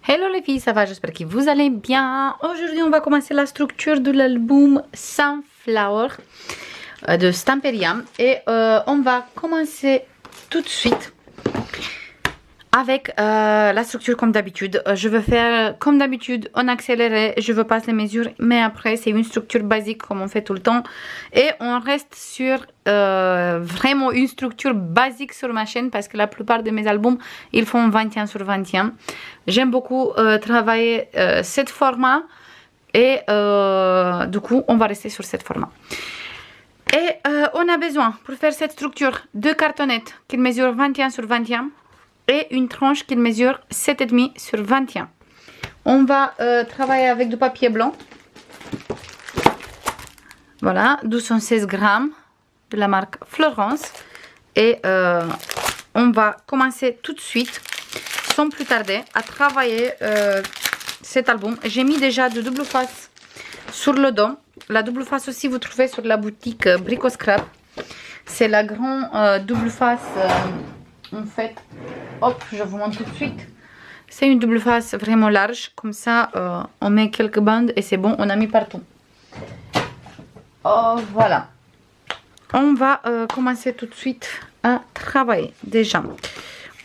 Hello les filles, ça va? J'espère que vous allez bien. Aujourd'hui, on va commencer la structure de l'album Sunflower de Stamperia. Et on va commencer tout de suite avec la structure comme d'habitude. Je veux faire comme d'habitude en accéléré. Je veux passer les mesures, mais après, c'est une structure basique comme on fait tout le temps. Et on reste sur vraiment une structure basique sur ma chaîne parce que la plupart de mes albums, ils font 21 sur 21. J'aime beaucoup travailler ce format et du coup, on va rester sur ce format. Et on a besoin pour faire cette structure de cartonnettes qui mesurent 21 sur 21 et une tranche qui mesure 7,5 sur 21. On va travailler avec du papier blanc. Voilà, 216 grammes de la marque Florence. Et on va commencer tout de suite, sans plus tarder, à travailler cet album. J'ai mis déjà de double face sur le dos. La double face aussi, vous trouvez sur la boutique Brico Scrap. C'est la grande double face, en fait. Hop, je vous montre tout de suite. C'est une double face vraiment large. Comme ça, on met quelques bandes et c'est bon, on a mis partout. Oh, voilà. On va commencer tout de suite à travailler. Déjà,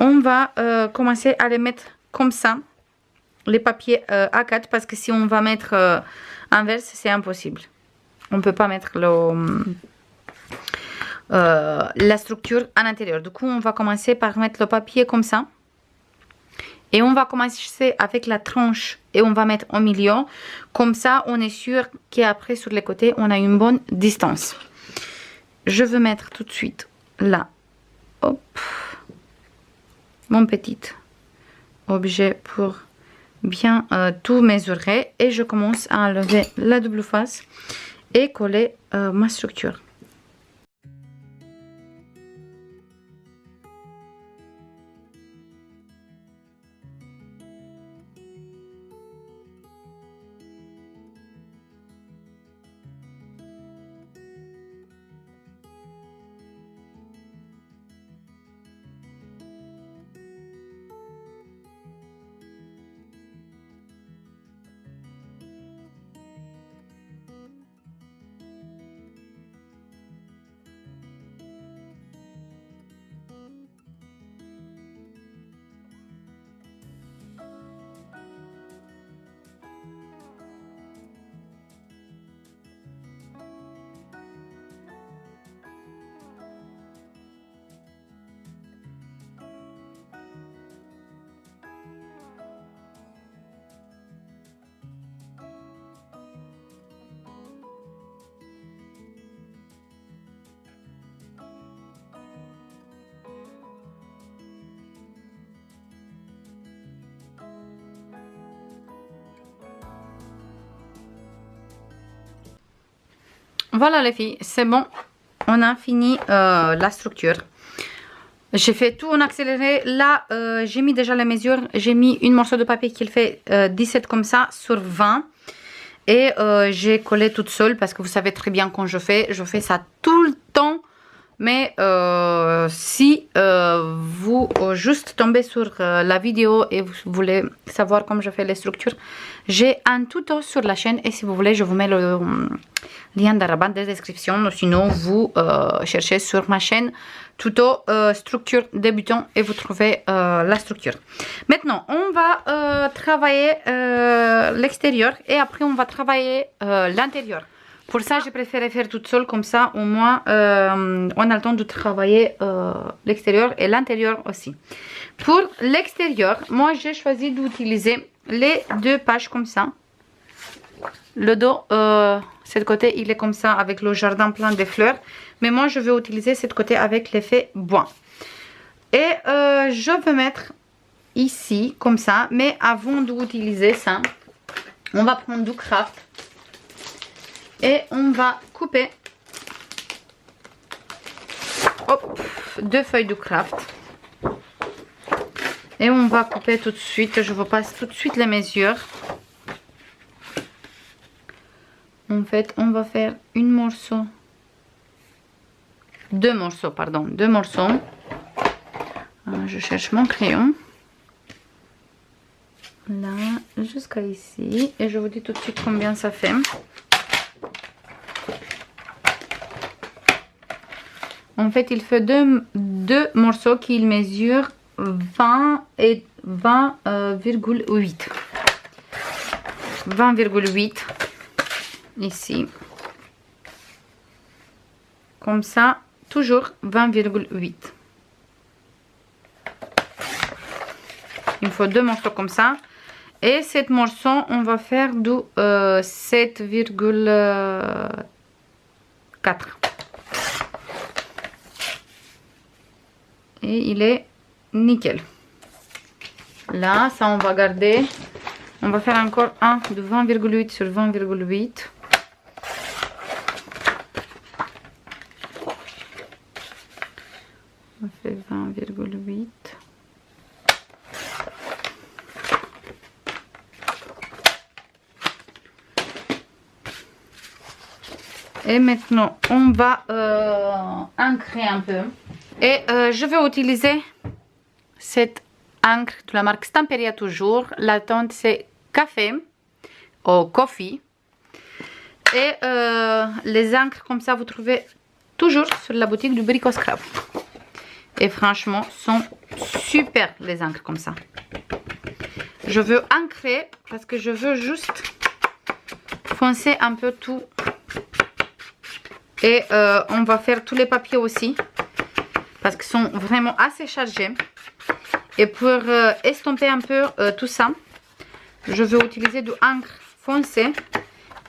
on va commencer à les mettre comme ça, les papiers A4, parce que si on va mettre inverse, c'est impossible. On ne peut pas mettre la structure à l'intérieur. Du coup, on va commencer par mettre le papier comme ça. Et on va commencer avec la tranche et on va mettre au milieu. Comme ça, on est sûr qu'après, sur les côtés, on a une bonne distance. Je veux mettre tout de suite là, hop, mon petit objet pour bien tout mesurer. Et je commence à enlever la double face et coller ma structure. Voilà les filles, c'est bon, on a fini la structure. J'ai fait tout en accéléré. Là, j'ai mis déjà les mesures. J'ai mis une morceau de papier qui fait 17 comme ça sur 20. Et j'ai collé toute seule parce que vous savez très bien quand je fais ça tout le temps. Mais si vous juste tombez sur la vidéo et vous voulez savoir comment je fais les structures, j'ai un tuto sur la chaîne et si vous voulez, je vous mets le lien dans la barre de description. Sinon, vous cherchez sur ma chaîne tuto structure débutant et vous trouvez la structure. Maintenant, on va travailler l'extérieur et après on va travailler l'intérieur. Pour ça, j'ai préféré faire toute seule, comme ça, au moins, on a le temps de travailler l'extérieur et l'intérieur aussi. Pour l'extérieur, moi, j'ai choisi d'utiliser les deux pages comme ça. Le dos, cet côté, il est comme ça, avec le jardin plein de fleurs. Mais moi, je vais utiliser cet côté avec l'effet bois. Et je vais mettre ici, comme ça. Mais avant d'utiliser ça, on va prendre du craft. Et on va couper deux feuilles de craft. Et on va couper tout de suite. Je vous passe tout de suite les mesures. En fait, on va faire deux morceaux. Je cherche mon crayon. là jusqu'à ici et je vous dis tout de suite combien ça fait. En fait, il fait deux morceaux qui mesurent 20 et 20,8. 20,8 ici. Comme ça, toujours 20,8. Il faut deux morceaux comme ça. Et cette morceau, on va faire du 7,4. Et il est nickel. Là, ça on va garder. On va faire encore un de 20,8 sur 20,8. On fait 20,8. Et maintenant, on va ancrer un peu. Et je vais utiliser cette encre de la marque Stamperia toujours. La teinte c'est café ou coffee. Et les encres comme ça vous trouvez toujours sur la boutique du Brico Scrap. Et franchement sont super les encres comme ça. Je veux ancrer parce que je veux juste foncer un peu tout. Et on va faire tous les papiers aussi. Parce qu'ils sont vraiment assez chargés. Et pour estomper un peu tout ça, je vais utiliser du encre foncé.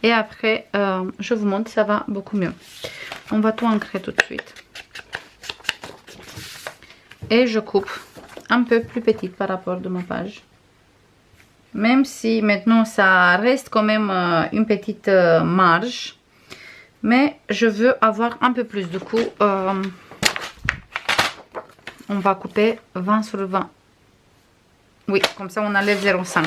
Et après, je vous montre, ça va beaucoup mieux. On va tout ancrer tout de suite. Et je coupe un peu plus petite par rapport de ma page. Même si maintenant ça reste quand même une petite marge. Mais je veux avoir un peu plus. Du coup, on va couper 20 sur 20. Oui, comme ça on enlève 0,5.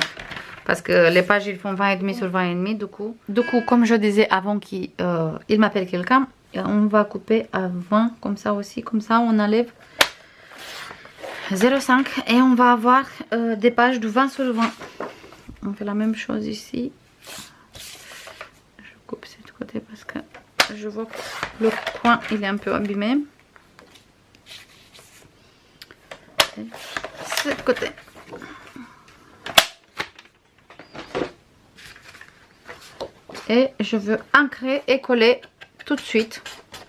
Parce que les pages ils font 20,5 sur 20,5. Du coup, comme je disais avant qu'il m'appelle quelqu'un, on va couper à 20 comme ça aussi. Comme ça on enlève 0,5 et on va avoir des pages de 20 sur 20. On fait la même chose ici. Je coupe cet côté parce que je vois que le coin il est un peu abîmé. Et cet côté. Et je veux ancrer et coller tout de suite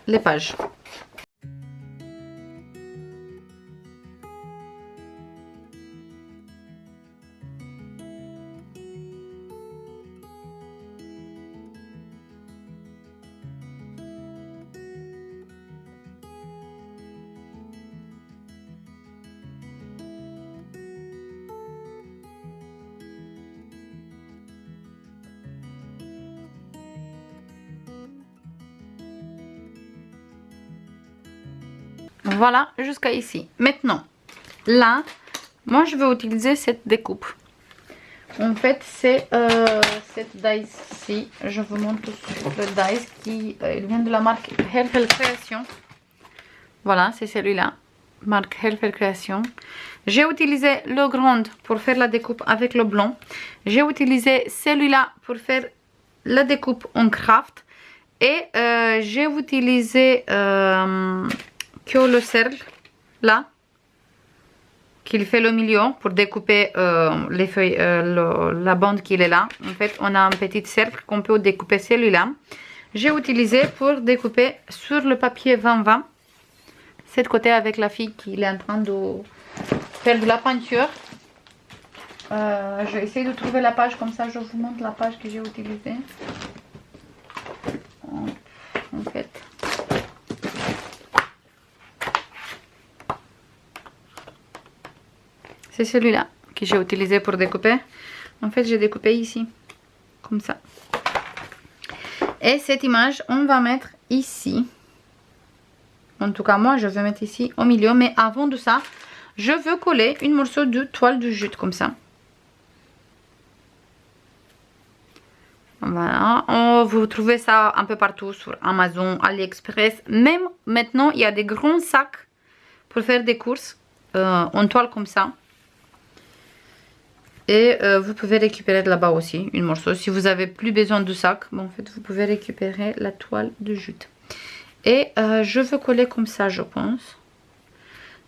les pages. Voilà, jusqu'à ici. Maintenant, là, moi je vais utiliser cette découpe. En fait, c'est cette dice-ci. Je vous montre tout de suite le dice qui il vient de la marque Helfel Création. Voilà, c'est celui-là. Marque Helfel Création. J'ai utilisé le grand pour faire la découpe avec le blanc. J'ai utilisé celui-là pour faire la découpe en craft. Et j'ai utilisé que le cercle là qu'il fait le milieu pour découper les feuilles, la bande qui est là. En fait on a un petit cercle qu'on peut découper celui-là. J'ai utilisé pour découper sur le papier 20-20 cette côté avec la fille qui est en train de faire de la peinture. Je vais essayer de trouver la page comme ça je vous montre la page que j'ai utilisée. En fait c'est celui-là que j'ai utilisé pour découper. En fait, j'ai découpé ici, comme ça. Et cette image, on va mettre ici. En tout cas, moi, je vais mettre ici au milieu. Mais avant de ça, je veux coller une morceau de toile de jute, comme ça. Voilà. Vous trouvez ça un peu partout sur Amazon, AliExpress. Même maintenant, il y a des grands sacs pour faire des courses en toile comme ça. Et vous pouvez récupérer de là-bas aussi une morceau. Si vous n'avez plus besoin de sac, bon, en fait, vous pouvez récupérer la toile de jute. Et je veux coller comme ça, je pense.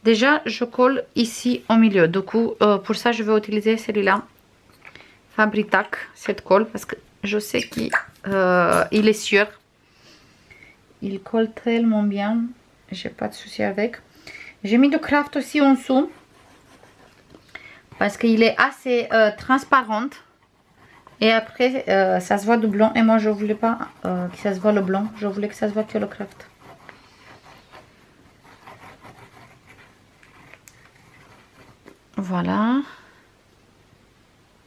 Déjà, je colle ici au milieu. Du coup, pour ça, je vais utiliser celui-là. Fabri-Tac, cette colle, parce que je sais qu'il est sûr. Il colle tellement bien. J'ai pas de souci avec. J'ai mis du craft aussi en dessous. Parce qu'il est assez transparent. Et après, ça se voit du blanc. Et moi, je voulais pas que ça se voit le blanc. Je voulais que ça se voit que le craft. Voilà.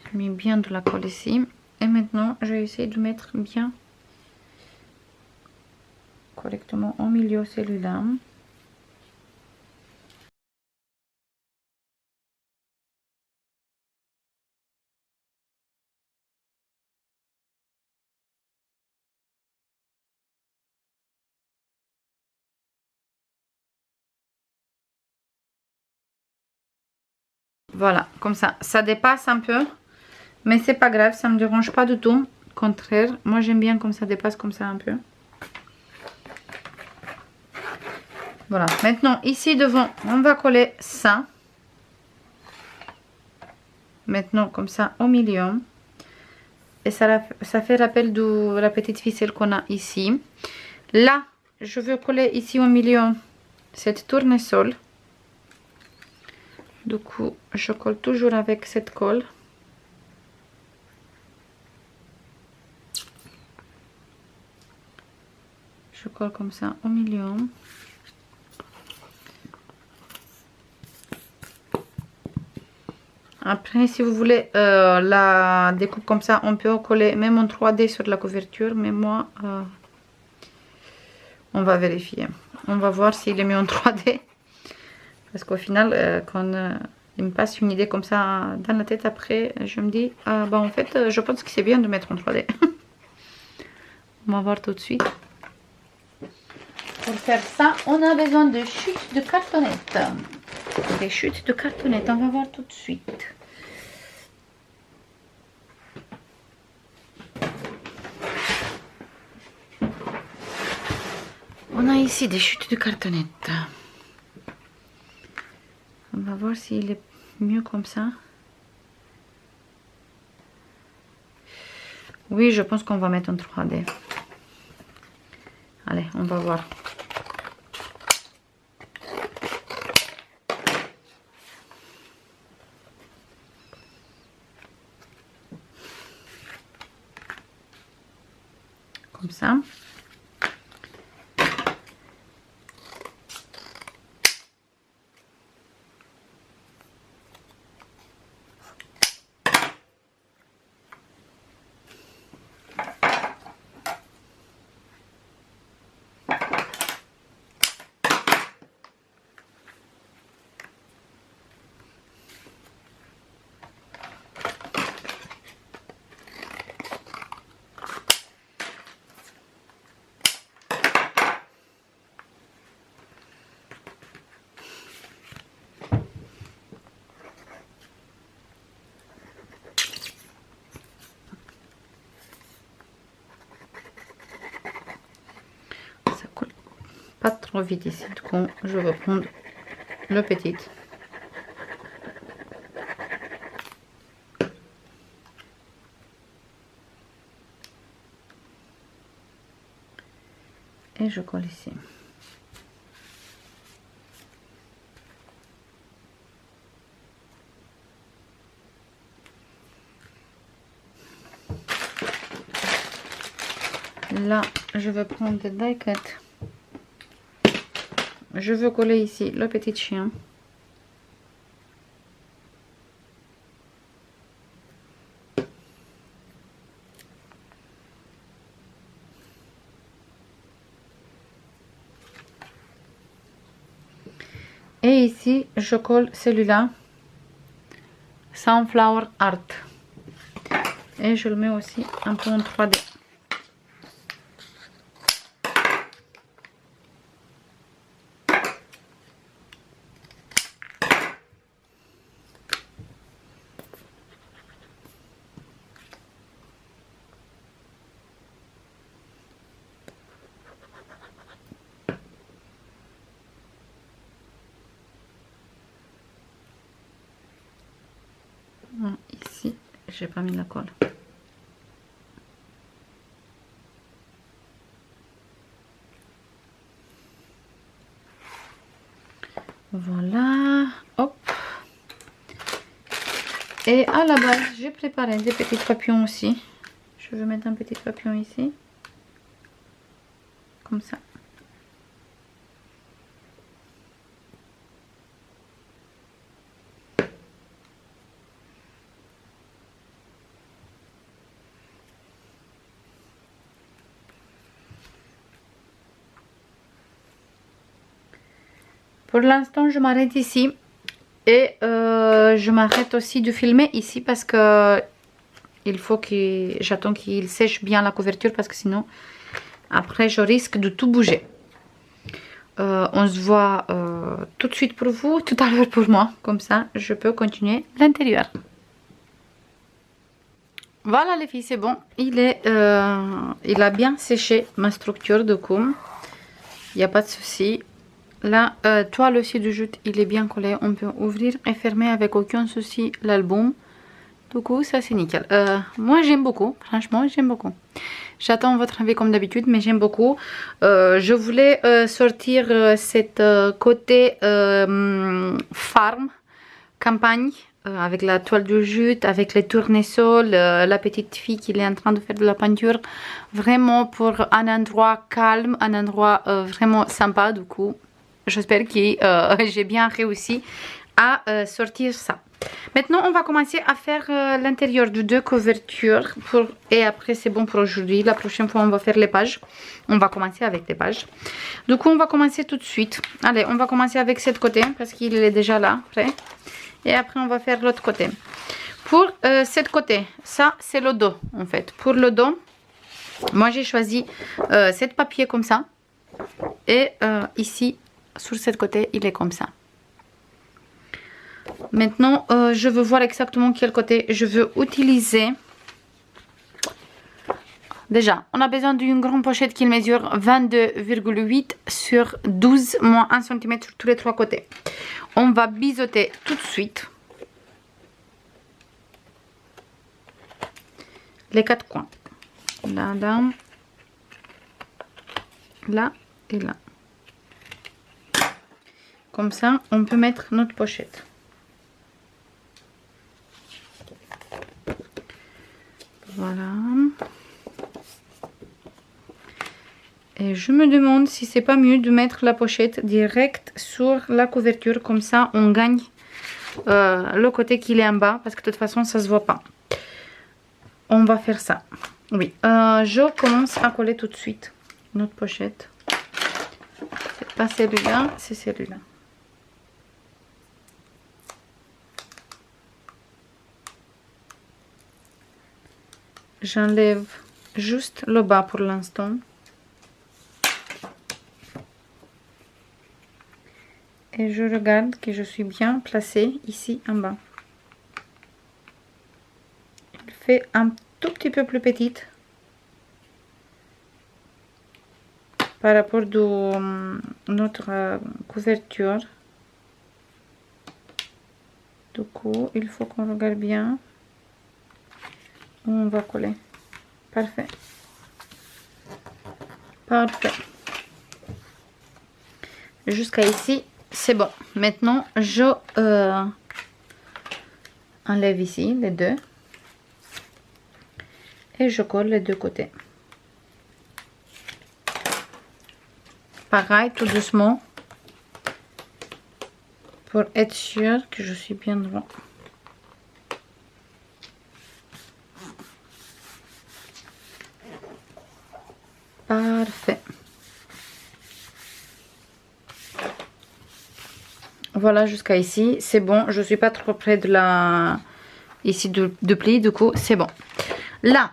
J'ai mis bien de la colle ici. Et maintenant, je vais essayer de mettre bien correctement au milieu celui-là. Voilà, comme ça. Ça dépasse un peu. Mais c'est pas grave, ça me dérange pas du tout. Au contraire, moi j'aime bien comme ça dépasse comme ça un peu. Voilà, maintenant ici devant, on va coller ça. Maintenant comme ça au milieu. Et ça fait rappel de la petite ficelle qu'on a ici. Là, je veux coller ici au milieu cette tournesol. Du coup, je colle toujours avec cette colle. Je colle comme ça au milieu. Après, si vous voulez la découpe comme ça, on peut coller même en 3D sur la couverture. Mais moi, on va vérifier. On va voir s'il est mis en 3D. Parce qu'au final, quand il me passe une idée comme ça dans la tête, après, je me dis, bah en fait, je pense que c'est bien de mettre en 3D. On va voir tout de suite. Pour faire ça, on a besoin de chutes de cartonnette. Des chutes de cartonnette, on va voir tout de suite. On a ici des chutes de cartonnette. On va voir s'il est mieux comme ça. Oui, je pense qu'on va mettre en 3D. Allez, on va voir. Comme ça. Pas trop vite ici, du coup je vais prendre le petit. Et je colle ici. Là, je vais prendre des die cut. Je veux coller ici le petit chien. Et ici, je colle celui-là, Sunflower Art. Et je le mets aussi un peu en 3D. Ici, j'ai pas mis la colle. Voilà, hop. Et à la base, j'ai préparé des petits papillons aussi. Je vais mettre un petit papillon ici. Comme ça. Pour l'instant, je m'arrête ici. Et je m'arrête aussi de filmer ici parce que il faut que j'attends qu'il sèche bien la couverture parce que sinon après je risque de tout bouger. On se voit tout de suite pour vous, tout à l'heure pour moi, comme ça je peux continuer l'intérieur. Voilà les filles, c'est bon, il a bien séché ma structure de coup, il n'y a pas de souci. La toile aussi du jute, il est bien collé, on peut ouvrir et fermer avec aucun souci l'album. Du coup, ça c'est nickel. Moi j'aime beaucoup, franchement j'aime beaucoup. J'attends votre avis comme d'habitude, mais j'aime beaucoup. Je voulais sortir cette côté farm, campagne, avec la toile de jute, avec les tournesols, la petite fille qui est en train de faire de la peinture. Vraiment pour un endroit calme, un endroit vraiment sympa. Du coup, j'espère que j'ai bien réussi à sortir ça. Maintenant, on va commencer à faire l'intérieur de 2 couvertures. Et après, c'est bon pour aujourd'hui. La prochaine fois, on va faire les pages. On va commencer avec les pages. Du coup, on va commencer tout de suite. Allez, on va commencer avec cette côté parce qu'il est déjà là, prêt. Et après, on va faire l'autre côté. Pour cette côté, ça, c'est le dos, en fait. Pour le dos, moi, j'ai choisi cette papier comme ça. Et ici, sur cette côté, il est comme ça. Maintenant, je veux voir exactement quel côté je veux utiliser. Déjà, on a besoin d'une grande pochette qui mesure 22,8 sur 12 moins 1 cm sur tous les 3 côtés. On va biseauter tout de suite les 4 coins. Là, là, là et là. Comme ça, on peut mettre notre pochette. Voilà. Et je me demande si c'est pas mieux de mettre la pochette direct sur la couverture. Comme ça, on gagne le côté qu'il est en bas. Parce que de toute façon, ça se voit pas. On va faire ça. Oui. Je commence à coller tout de suite notre pochette. C'est pas celui-là, c'est celui-là. J'enlève juste le bas pour l'instant. Et je regarde que je suis bien placée ici en bas. Il fait un tout petit peu plus petite par rapport à notre couverture. Du coup, il faut qu'on regarde bien. On va coller. Parfait. Parfait. Jusqu'à ici, c'est bon. Maintenant, je enlève ici les deux. Et je colle les deux côtés. Pareil, tout doucement. Pour être sûr que je suis bien droit. Parfait. Voilà, jusqu'à ici, c'est bon. Je suis pas trop près de la ici de pli, du coup, c'est bon. Là,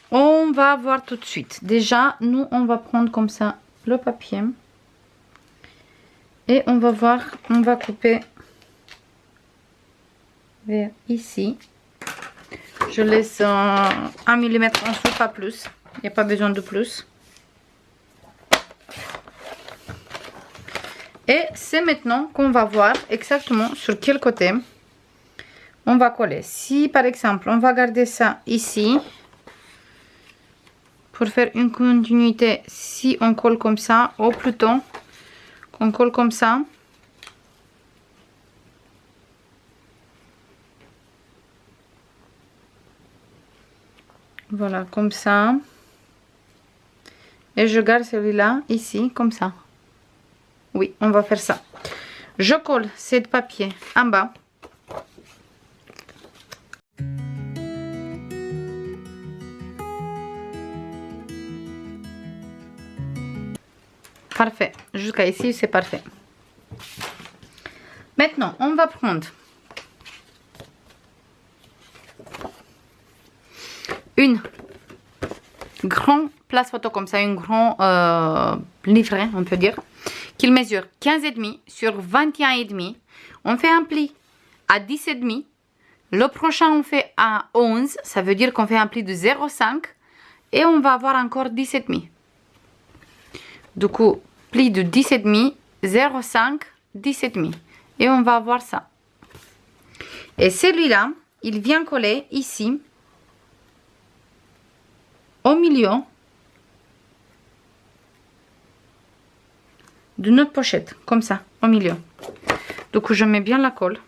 on va voir tout de suite. Déjà, nous, on va prendre comme ça le papier. Et on va voir, on va couper vers ici. Je laisse 1 mm en dessous, pas plus. Il n'y a pas besoin de plus. Et c'est maintenant qu'on va voir exactement sur quel côté on va coller. Si par exemple, on va garder ça ici, pour faire une continuité, si on colle comme ça, ou plutôt, qu'on colle comme ça, voilà, comme ça, et je garde celui-là ici, comme ça. Oui, on va faire ça. Je colle cette papier en bas. Parfait. Jusqu'à ici, c'est parfait. Maintenant, on va prendre une grande place photo comme ça, une grande livret, on peut dire, qu'il mesure 15,5 sur 21,5. On fait un pli à 10,5. Le prochain, on fait à 11. Ça veut dire qu'on fait un pli de 0,5. Et on va avoir encore 10,5. Du coup, pli de 10,5, 0,5, 10,5. Et on va avoir ça. Et celui-là, il vient coller ici, au milieu de notre pochette, comme ça, au milieu. Donc je mets bien la colle.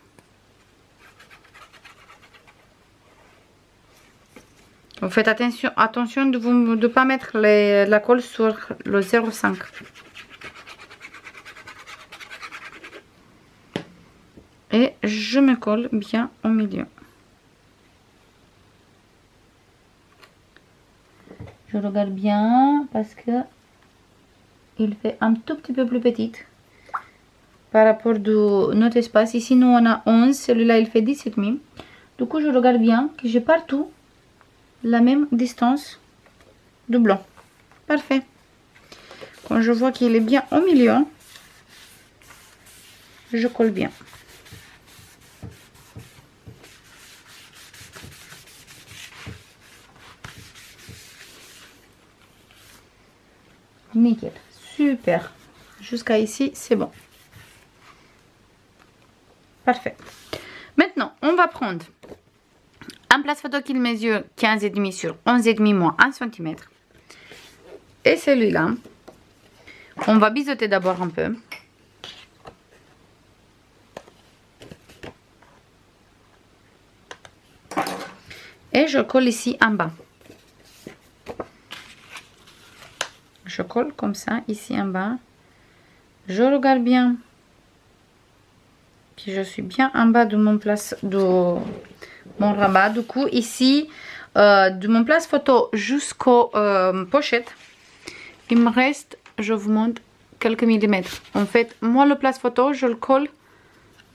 Vous faites attention de ne pas mettre la colle sur le 0,5. Et je me colle bien au milieu. Je regarde bien parce que il fait un tout petit peu plus petite par rapport de notre espace. Ici, nous on a 11, celui-là il fait 17,5. Du coup, je regarde bien que j'ai partout la même distance de blanc. Parfait. Quand je vois qu'il est bien au milieu, je colle bien. Nickel, super. Jusqu'à ici, c'est bon. Parfait. Maintenant, on va prendre un place photo qui mesure 15,5 sur 11,5 moins 1 cm. Et celui-là, on va biseauter d'abord un peu. Et je colle ici en bas. Je colle comme ça, ici en bas. Je regarde bien. Puis je suis bien en bas de mon place, de mon rabat. Du coup, ici, de mon place photo jusqu'aux pochettes, il me reste, je vous montre, quelques millimètres. En fait, moi, le place photo, je le colle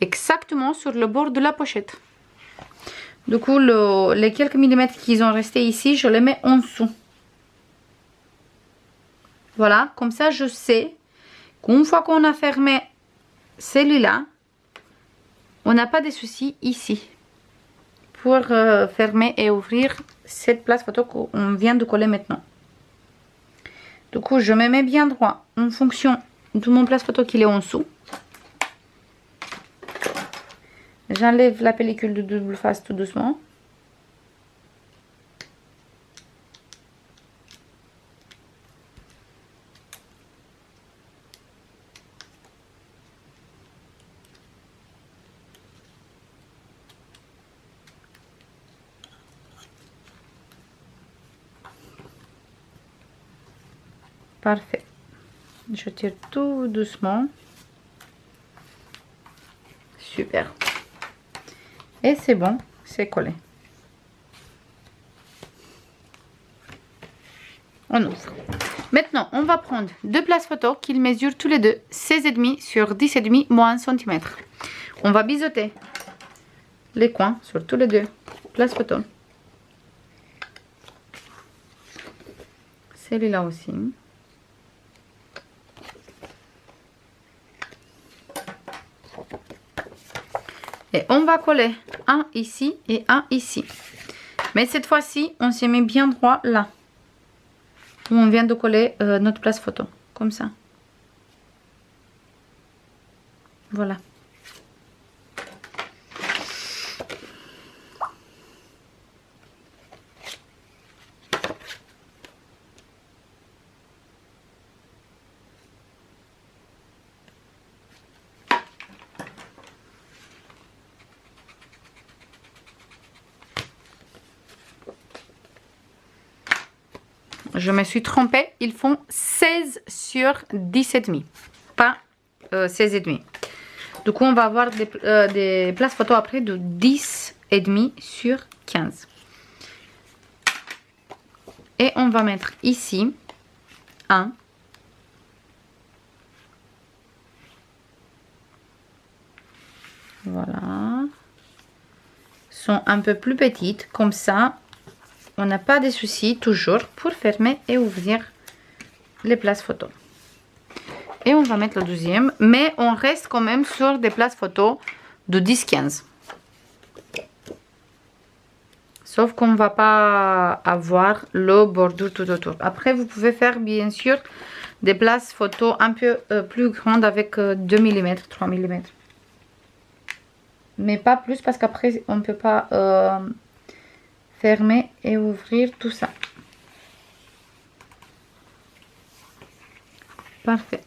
exactement sur le bord de la pochette. Du coup, les quelques millimètres qui ont resté ici, je les mets en dessous. Voilà, comme ça, je sais qu'une fois qu'on a fermé celui-là, on n'a pas de soucis ici pour fermer et ouvrir cette place photo qu'on vient de coller maintenant. Du coup, je me mets bien droit en fonction de mon place photo qu'il est en dessous. J'enlève la pellicule de double face tout doucement. Parfait. Je tire tout doucement. Super. Et c'est bon, c'est collé. On ouvre. Maintenant, on va prendre deux places photo qu'ils mesurent tous les deux 16,5 sur 10,5 moins 1 cm. On va biseauter les coins sur tous les deux places photo. Celui-là aussi. Et on va coller un ici et un ici. Mais cette fois-ci, on se met bien droit là. Où on vient de coller notre place photo. Comme ça. Voilà. je me suis trompée. Ils font 16 sur 10,5. Pas 16,5. Du coup, on va avoir des places photo après de 10,5 sur 15. Et on va mettre ici un. Voilà. Sont un peu plus petites. Comme ça, on n'a pas de soucis toujours pour fermer et ouvrir les places photo. Et on va mettre le deuxième. Mais on reste quand même sur des places photo de 10-15. Sauf qu'on ne va pas avoir le bordure tout autour. Après, vous pouvez faire bien sûr des places photo un peu plus grandes avec 2 mm, 3 mm. Mais pas plus parce qu'après, on ne peut pas fermer et ouvrir tout ça. Parfait.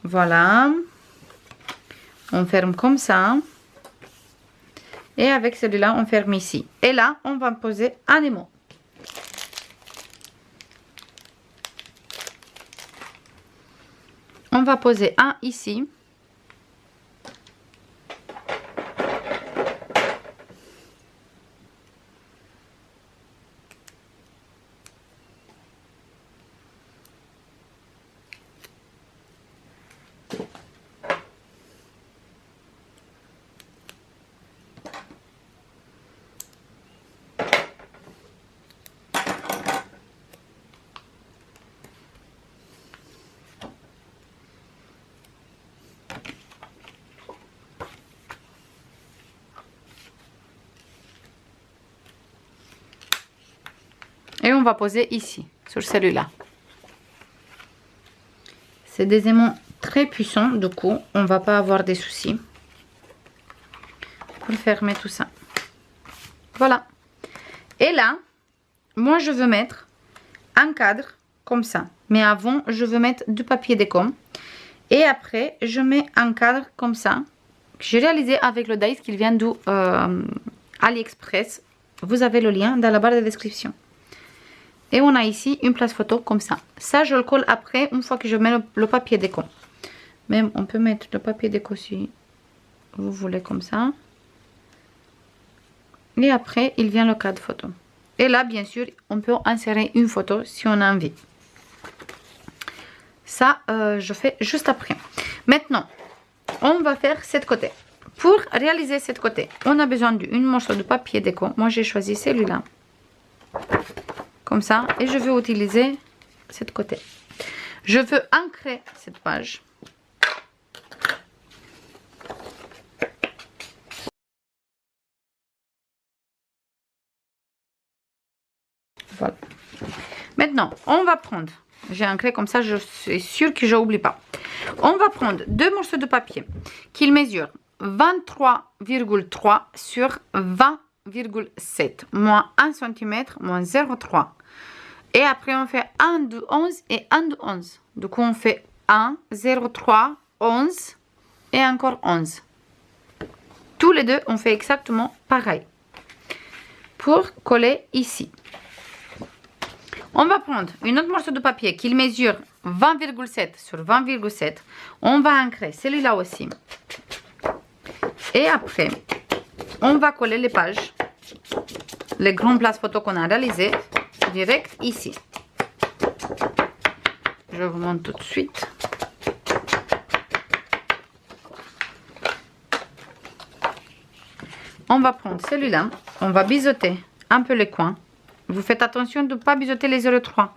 Voilà. On ferme comme ça. Et avec celui-là, on ferme ici. Et là, on va poser un émau. On va poser un ici. Et on va poser ici, sur celui-là. C'est des aimants très puissants, du coup, on va pas avoir des soucis pour fermer tout ça. Voilà. Et là, moi, je veux mettre un cadre comme ça. Mais avant, je veux mettre du papier déco. Et après, je mets un cadre comme ça, que j'ai réalisé avec le dies qui vient du AliExpress. Vous avez le lien dans la barre de description. Et on a ici une place photo comme ça. Ça, je le colle après, une fois que je mets le papier déco. Même, on peut mettre le papier déco si vous voulez comme ça. Et après, il vient le cadre photo. Et là, bien sûr, on peut insérer une photo si on a envie. Ça, je fais juste après. Maintenant, on va faire cette côté. Pour réaliser cette côté, on a besoin d'une morceau de papier déco. Moi, j'ai choisi celui-là. Comme ça. Et je vais utiliser cette côté. Je veux ancrer cette page. Voilà. Maintenant, on va prendre, j'ai ancré comme ça, je suis sûre que je n'oublie pas. On va prendre deux morceaux de papier qui mesurent 23,3 sur 20,7, moins 1 cm, moins 0,3. Et après, on fait 1 de 11 et 1 de 11. Du coup, on fait 1, 0,3, 11 et encore 11. Tous les deux, on fait exactement pareil. Pour coller ici. On va prendre une autre morceau de papier qui mesure 20,7 sur 20,7. On va ancrer celui-là aussi. Et après, on va coller les pages, les grandes places photos qu'on a réalisées, direct ici. Je vous montre tout de suite. On va prendre celui-là, on va biseauter un peu les coins. Vous faites attention de ne pas biseauter les 0,3.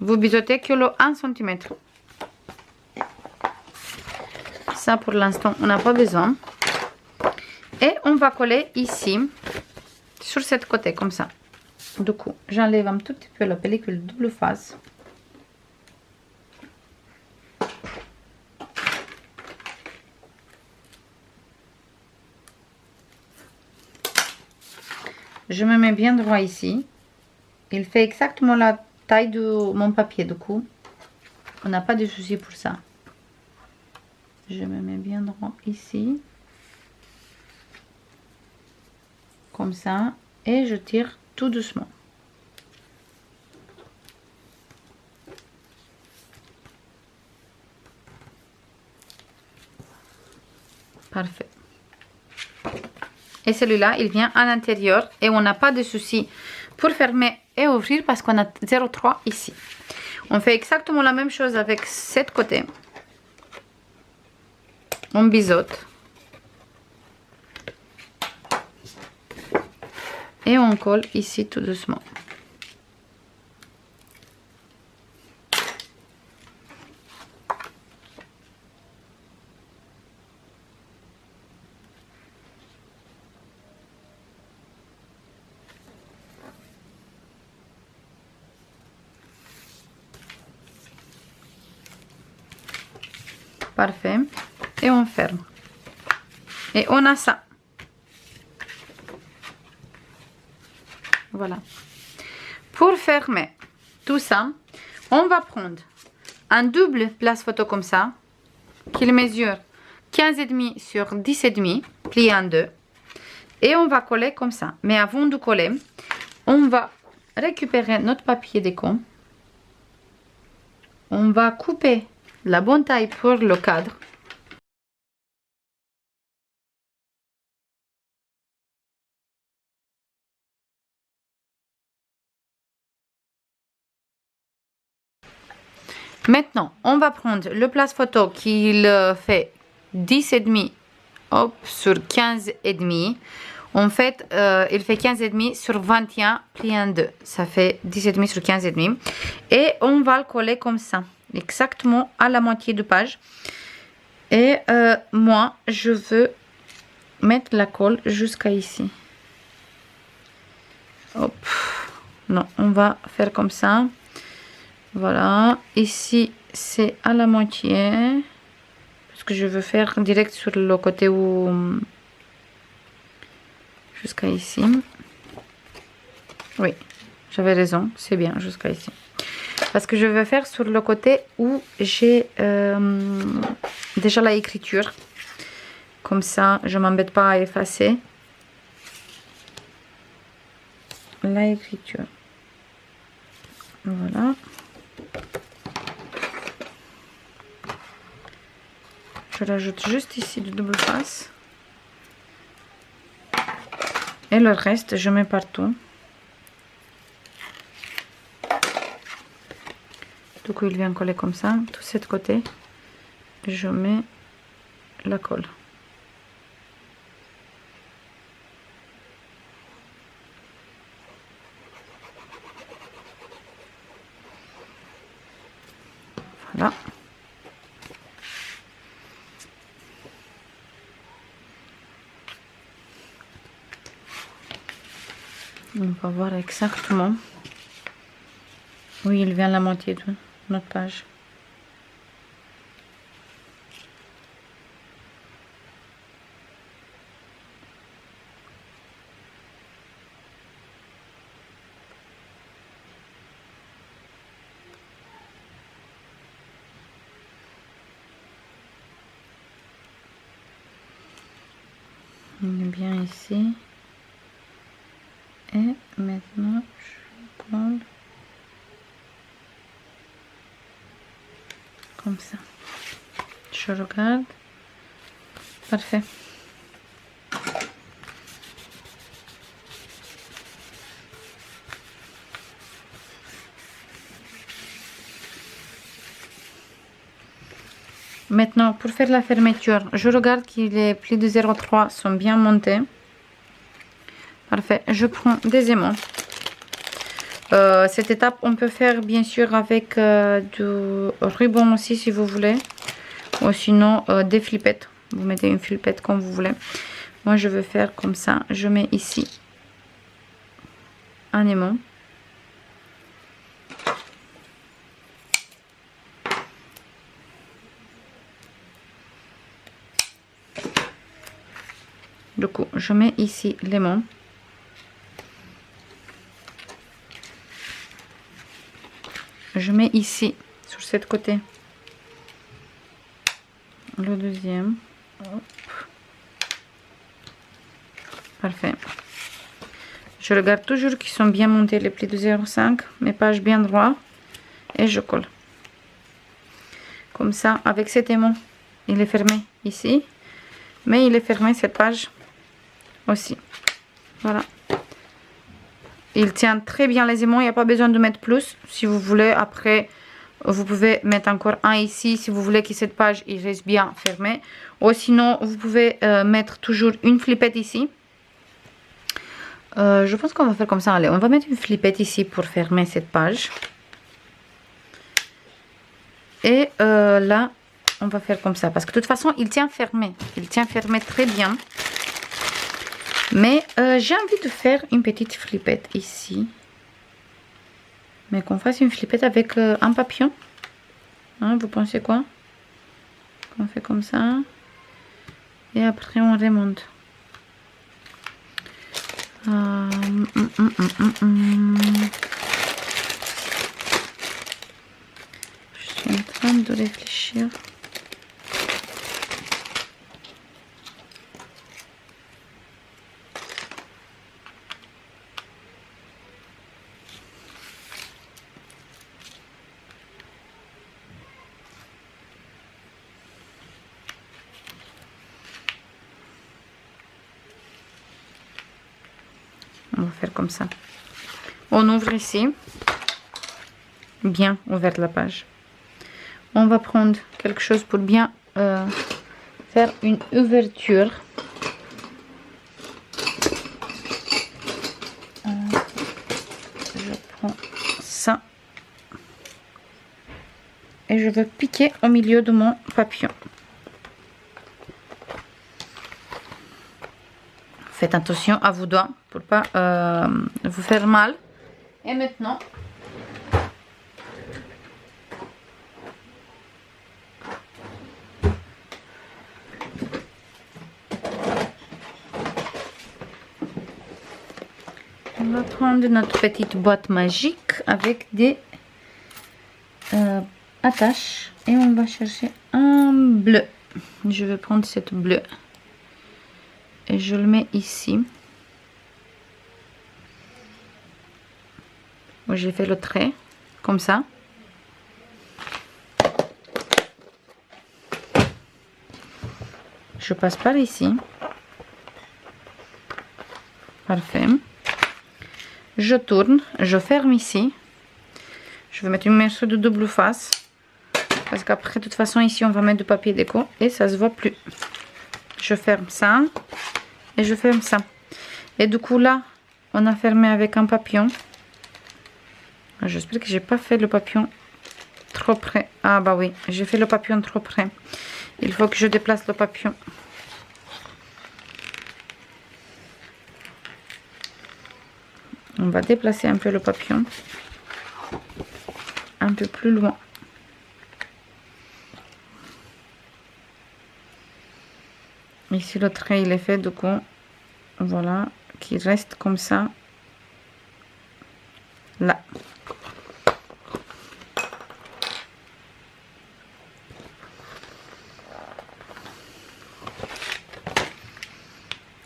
Vous biseautez que le 1 cm. Ça, pour l'instant, on n'a pas besoin. Et on va coller ici, sur cette côté, comme ça. Du coup, j'enlève un tout petit peu la pellicule double face. Je me mets bien droit ici. Il fait exactement la taille de mon papier, du coup. On n'a pas de souci pour ça. Je me mets bien droit ici. Comme ça. et je tire tout doucement. Parfait. Et celui-là, il vient à l'intérieur et on n'a pas de souci pour fermer et ouvrir parce qu'on a 0,3 ici. On fait exactement la même chose avec cet côté. On biseaute. Et on colle ici tout doucement. Parfait. Et on ferme. Et on a ça. Voilà. Pour fermer tout ça, on va prendre un double place photo comme ça, qui mesure 15,5 sur 10,5, plié en deux. Et on va coller comme ça. Mais avant de coller, on va récupérer notre papier déco. On va couper la bonne taille pour le cadre. Maintenant, on va prendre le place photo qui fait 10,5 hop, sur 15,5. En fait, il fait 15,5 sur 21 plié en deux. Ça fait 10,5 sur 15,5. Et on va le coller comme ça, exactement à la moitié de page. Et moi, je veux mettre la colle jusqu'à ici. Hop. Non, on va faire comme ça. Voilà. Ici, c'est à la moitié. Parce que je veux faire direct sur le côté où... Jusqu'à ici. Oui, j'avais raison. C'est bien, jusqu'à ici. Parce que je veux faire sur le côté où j'ai déjà la écriture. Comme ça, je ne m'embête pas à effacer la écriture. Voilà. Je rajoute juste ici du double face. Et le reste, je mets partout. Du coup, il vient coller comme ça. Tout cet côté, je mets la colle. Voilà. On va voir exactement où il vient la moitié de notre page. On est bien ici. Et maintenant, je colle comme ça. Je regarde. Parfait. Maintenant, pour faire la fermeture, je regarde que les plis de 0,3 sont bien montés. Parfait. Je prends des aimants. Cette étape, on peut faire bien sûr avec du ruban aussi si vous voulez. Ou sinon des flippettes. Vous mettez une flippette comme vous voulez. Moi, je vais faire comme ça. Je mets ici un aimant. Du coup, je mets ici l'aimant. Je mets ici, sur cette côté, le deuxième. Hop. Parfait. Je regarde toujours qu'ils sont bien montés les plis de 0,5, mes pages bien droits. Et je colle. Comme ça, avec cet aimant, il est fermé ici. Mais il est fermé cette page aussi. Voilà. Il tient très bien les aimants, il n'y a pas besoin de mettre plus. Si vous voulez, après, vous pouvez mettre encore un ici. Si vous voulez que cette page il reste bien fermée. Ou sinon, vous pouvez mettre toujours une flippette ici. Je pense qu'on va faire comme ça. Allez, on va mettre une flippette ici pour fermer cette page. Et là, on va faire comme ça. Parce que de toute façon, il tient fermé. Il tient fermé très bien. Mais j'ai envie de faire une petite flippette ici. Mais qu'on fasse une flippette avec un papillon. Hein, vous pensez quoi? On fait comme ça. Et après, on remonte. Je suis en train de réfléchir. On va faire comme ça. On ouvre ici. Bien ouverte la page. On va prendre quelque chose pour bien faire une ouverture. Je prends ça. Et je vais piquer au milieu de mon papillon. Faites attention à vos doigts pour pas vous faire mal. Et maintenant, on va prendre notre petite boîte magique avec des attaches et on va chercher un bleu. Je vais prendre cette bleue et je le mets ici où j'ai fait le trait comme ça. Je passe par ici. Parfait. Je tourne, je ferme ici. Je vais mettre une morceau de double face parce qu'après de toute façon ici on va mettre du papier déco et ça se voit plus. Je ferme ça et je ferme ça. Et du coup là on a fermé avec un papillon. J'espère que j'ai pas fait le papillon trop près. Ah bah oui, j'ai fait le papillon trop près. Il faut que je déplace le papillon. On va déplacer un peu le papillon. Un peu plus loin. Ici le trait il est fait, du coup voilà, qui reste comme ça là.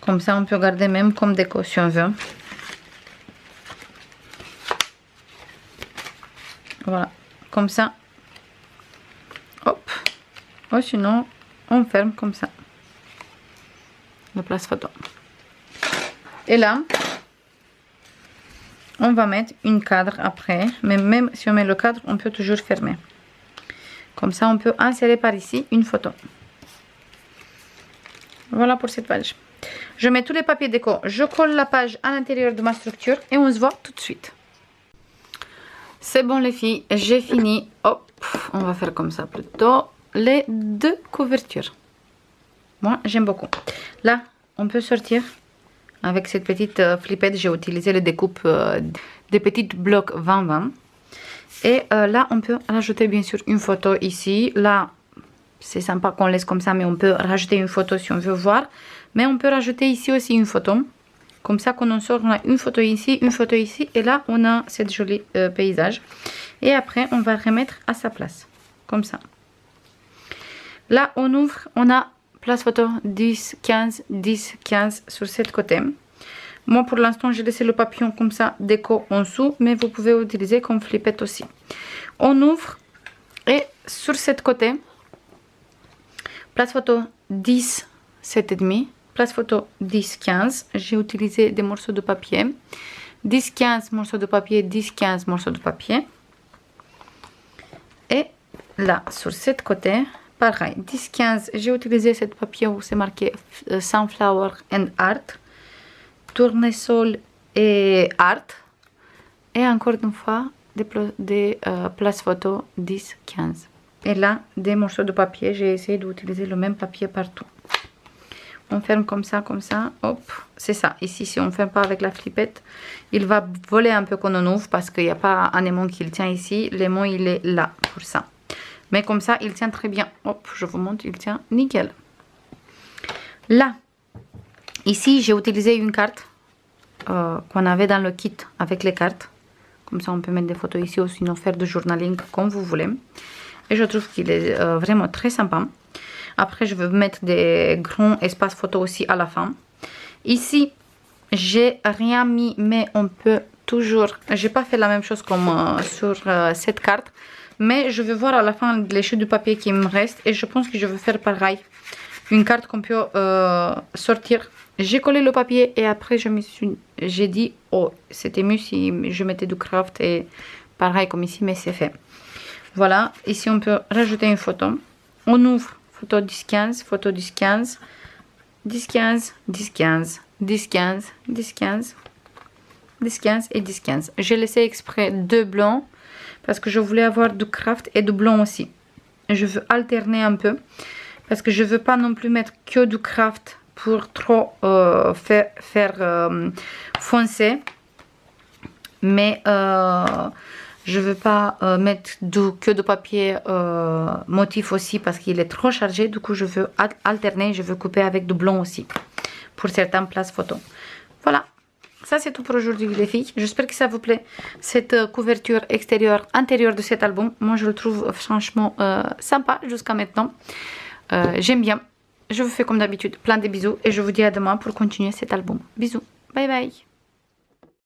Comme ça on peut garder même comme déco si on veut. Voilà, comme ça. Hop. Ou sinon on ferme comme ça. La place photo. Et là, on va mettre une cadre après. Mais même si on met le cadre, on peut toujours fermer. Comme ça, on peut insérer par ici une photo. Voilà pour cette page. Je mets tous les papiers déco. Je colle la page à l'intérieur de ma structure et on se voit tout de suite. C'est bon les filles, j'ai fini. Hop, on va faire comme ça plutôt. Les deux couvertures. Moi, j'aime beaucoup. Là, on peut sortir avec cette petite flippette. J'ai utilisé les découpes des petites blocs 20-20. Et là, on peut rajouter bien sûr une photo ici. Là, c'est sympa qu'on laisse comme ça, mais on peut rajouter une photo si on veut voir. Mais on peut rajouter ici aussi une photo. Comme ça, quand on sort, on a une photo ici, une photo ici. Et là, on a cette jolie paysage. Et après, on va remettre à sa place. Comme ça. Là, on ouvre, on a place photo 10, 15, 10, 15 sur cette côté. Moi, pour l'instant, j'ai laissé le papillon comme ça, déco en dessous, mais vous pouvez utiliser comme flippette aussi. On ouvre et sur cette côté, place photo 10, 7,5, place photo 10, 15. J'ai utilisé des morceaux de papier. 10, 15 morceaux de papier, 10, 15 morceaux de papier. Et là, sur cette côté, pareil, 10, 15, j'ai utilisé ce papier où c'est marqué Sunflower and Art, Tournesol et Art. Et encore une fois, des places photo 10, 15. Et là, des morceaux de papier, j'ai essayé d'utiliser le même papier partout. On ferme comme ça, hop, c'est ça. Ici, si on ne ferme pas avec la flippette, il va voler un peu quand on ouvre parce qu'il n'y a pas un aimant qui le tient ici. L'aimant, il est là pour ça. Mais comme ça, il tient très bien. Hop, je vous montre, il tient nickel. Là, ici, j'ai utilisé une carte qu'on avait dans le kit avec les cartes. Comme ça, on peut mettre des photos ici ou sinon faire du journaling comme vous voulez. Et je trouve qu'il est vraiment très sympa. Après, je vais mettre des grands espaces photos aussi à la fin. Ici, j'ai rien mis, mais on peut toujours... J'ai pas fait la même chose comme sur cette carte. Mais je vais voir à la fin les chutes du papier qui me restent. Et je pense que je vais faire pareil. Une carte qu'on peut sortir. J'ai collé le papier et après, j'ai dit, oh, c'était mieux si je mettais du craft. Et pareil comme ici, mais c'est fait. Voilà, ici on peut rajouter une photo. On ouvre. Photo 10-15, photo 10-15, 10-15, 10-15, 10-15, 10-15, 10-15 et 10-15. J'ai laissé exprès deux blancs parce que je voulais avoir du craft et du blanc aussi. Je veux alterner un peu parce que je veux pas non plus mettre que du craft pour trop faire foncer. Mais je veux pas mettre que de papier motif aussi parce qu'il est trop chargé. Du coup, je veux alterner. Je veux couper avec du blanc aussi pour certaines places photos. Voilà. Ça, c'est tout pour aujourd'hui, les filles. J'espère que ça vous plaît, cette couverture extérieure, intérieure de cet album. Moi, je le trouve franchement sympa jusqu'à maintenant. J'aime bien. Je vous fais comme d'habitude plein de bisous et je vous dis à demain pour continuer cet album. Bisous. Bye bye.